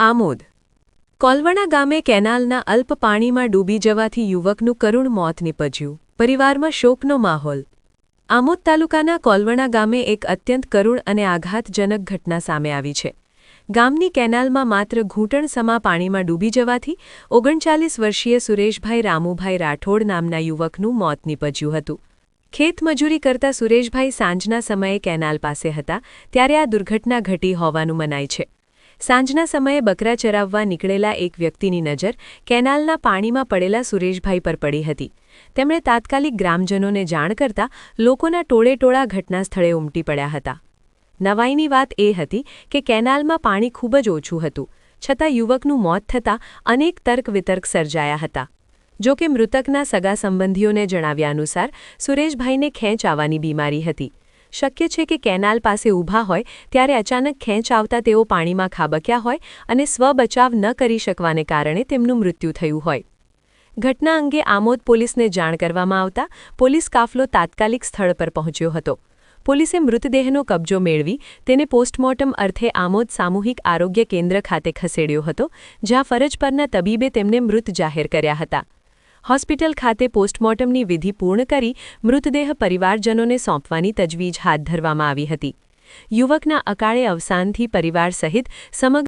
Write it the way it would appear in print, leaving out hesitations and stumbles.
આમોદ કોલવણા ગામે કેનાલના અલ્પ પાણીમાં ડૂબી જવાથી યુવકનું કરુણ મોત નીપજ્યું. પરિવારમાં શોકનો માહોલ. આમોદ તાલુકાના કોલવણા ગામે એક અત્યંત કરુણ અને આઘાતજનક ઘટના સામે આવી છે. ગામની કેનાલમાં માત્ર ઘૂંટણસમા પાણીમાં ડૂબી જવાથી 39 વર્ષીય સુરેશભાઈ રામુભાઈ રાઠોડ નામના યુવકનું મોત નીપજ્યું હતું. ખેતમજૂરી કરતા સુરેશભાઈ સાંજના સમયે કેનાલ પાસે હતા ત્યારે આ દુર્ઘટના ઘટી હોવાનું મનાય છે. સાંજના સમયે બકરા ચરાવવા નીકળેલા એક વ્યક્તિની નજર કેનાલના પાણીમાં પડેલા સુરેશભાઈ પર પડી હતી. તેમણે તાત્કાલિક ગ્રામજનોને જાણ કરતા લોકોના ટોળેટોળા ઘટનાસ્થળે ઉમટી પડ્યા હતા. નવાઈની વાત એ હતી કે કેનાલમાં પાણી ખૂબ જ ઓછું હતું, છતાં યુવકનું મોત થતાં અનેક તર્ક વિતર્ક સર્જાયા હતા. જો કે મૃતકના સગા સંબંધીઓને જણાવ્યા અનુસાર સુરેશભાઈને ખેંચ આવવાની બીમારી હતી. શક્ય છે કે કેનાલ પાસે ઊભા હોય ત્યારે અચાનક ખેંચ આવતા તેઓ પાણીમાં ખાબક્યા હોય અને સ્વબચાવ ન કરી શકવાને કારણે તેમનું મૃત્યુ થયું હોય. ઘટના અંગે આમોદ પોલીસને જાણ કરવામાં આવતા પોલીસ કાફલો તાત્કાલિક સ્થળ પર પહોંચ્યો હતો. પોલીસે મૃતદેહનો કબજો મેળવી તેને પોસ્ટમોર્ટમ અર્થે આમોદ સામૂહિક આરોગ્ય કેન્દ્ર ખાતે ખસેડ્યો હતો, જ્યાં ફરજ પરના તબીબે તેમને મૃત જાહેર કર્યા હતા. હોસ્પિટલ ખાતે પોસ્ટમોર્ટમની વિધિ પૂર્ણ કરી મૃતદેહ પરિવારજનોને સોંપવાની તજવીજ હાથ ધરવામાં આવી હતી. યુવકના અકાળે અવસાનથી પરિવાર સહિત સમગ્ર